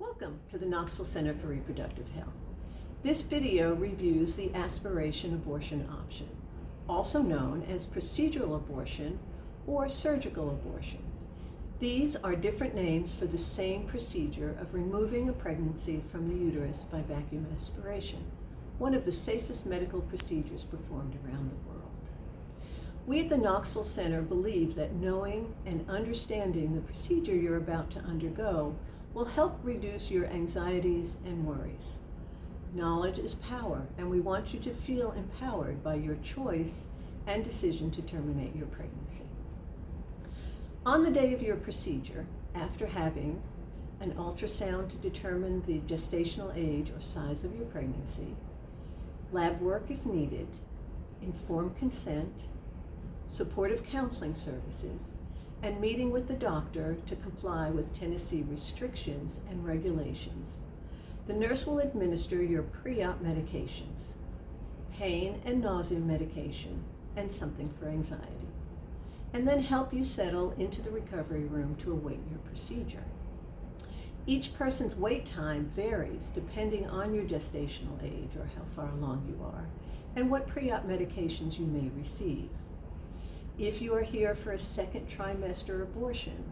Welcome to the Knoxville Center for Reproductive Health. This video reviews the aspiration abortion option, also known as procedural abortion or surgical abortion. These are different names for the same procedure of removing a pregnancy from the uterus by vacuum aspiration, one of the safest medical procedures performed around the world. We at the Knoxville Center believe that knowing and understanding the procedure you're about to undergo will help reduce your anxieties and worries. Knowledge is power, and we want you to feel empowered by your choice and decision to terminate your pregnancy. On the day of your procedure, after having an ultrasound to determine the gestational age or size of your pregnancy, lab work if needed, informed consent, supportive counseling services, and meeting with the doctor to comply with Tennessee restrictions and regulations, the nurse will administer your pre-op medications, pain and nausea medication, and something for anxiety, and then help you settle into the recovery room to await your procedure. Each person's wait time varies depending on your gestational age or how far along you are, and what pre-op medications you may receive. If you are here for a second trimester abortion,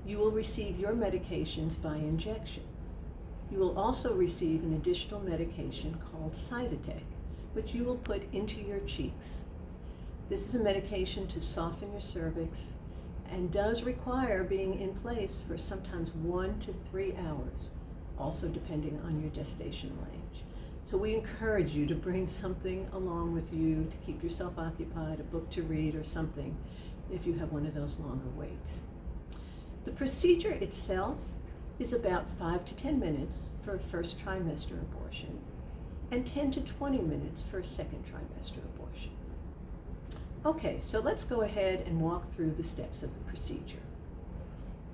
you will receive your medications by injection. You will also receive an additional medication called Cytotec, which you will put into your cheeks. This is a medication to soften your cervix and does require being in place for sometimes 1 to 3 hours, also depending on your gestational age. So we encourage you to bring something along with you to keep yourself occupied, a book to read or something, if you have one of those longer waits. The procedure itself is about 5 to 10 minutes for a first trimester abortion and 10 to 20 minutes for a second trimester abortion. Okay, so let's go ahead and walk through the steps of the procedure.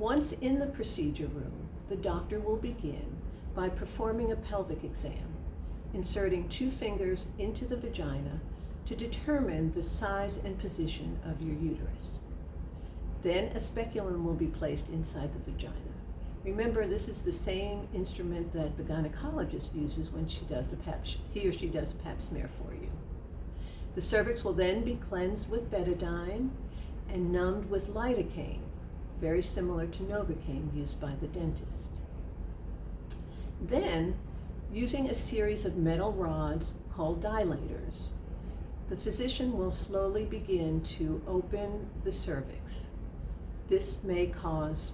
Once in the procedure room, the doctor will begin by performing a pelvic exam, inserting 2 fingers into the vagina to determine the size and position of your uterus. Then a speculum will be placed inside the vagina. Remember, this is the same instrument that the gynecologist uses when he or she does a pap smear for you. The cervix will then be cleansed with betadine and numbed with lidocaine, very similar to Novocaine used by the dentist. Then, using a series of metal rods called dilators, the physician will slowly begin to open the cervix. This may cause,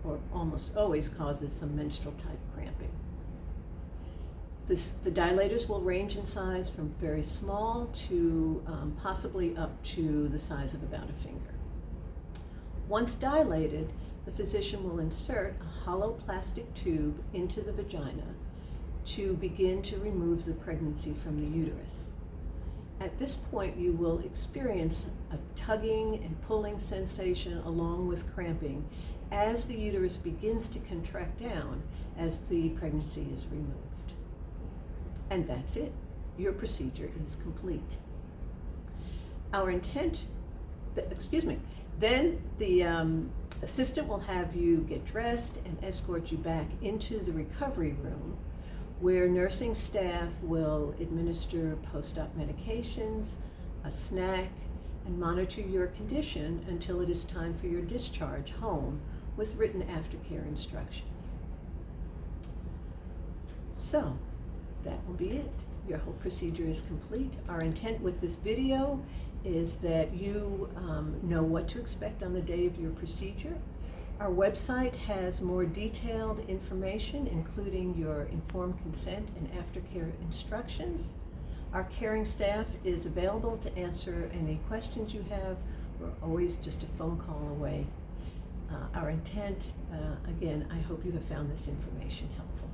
or almost always causes, some menstrual type cramping. The dilators will range in size from very small to possibly up to the size of about a finger. Once dilated, the physician will insert a hollow plastic tube into the vagina to begin to remove the pregnancy from the uterus. At this point, you will experience a tugging and pulling sensation along with cramping as the uterus begins to contract down as the pregnancy is removed. And that's it. Your procedure is complete. Then the assistant will have you get dressed and escort you back into the recovery room, where nursing staff will administer post-op medications, a snack, and monitor your condition until it is time for your discharge home with written aftercare instructions. So, that will be it. Your whole procedure is complete. Our intent with this video is that you know what to expect on the day of your procedure. Our website has more detailed information, including your informed consent and aftercare instructions. Our caring staff is available to answer any questions you have. We're always just a phone call away. Our intent, again, I hope you have found this information helpful.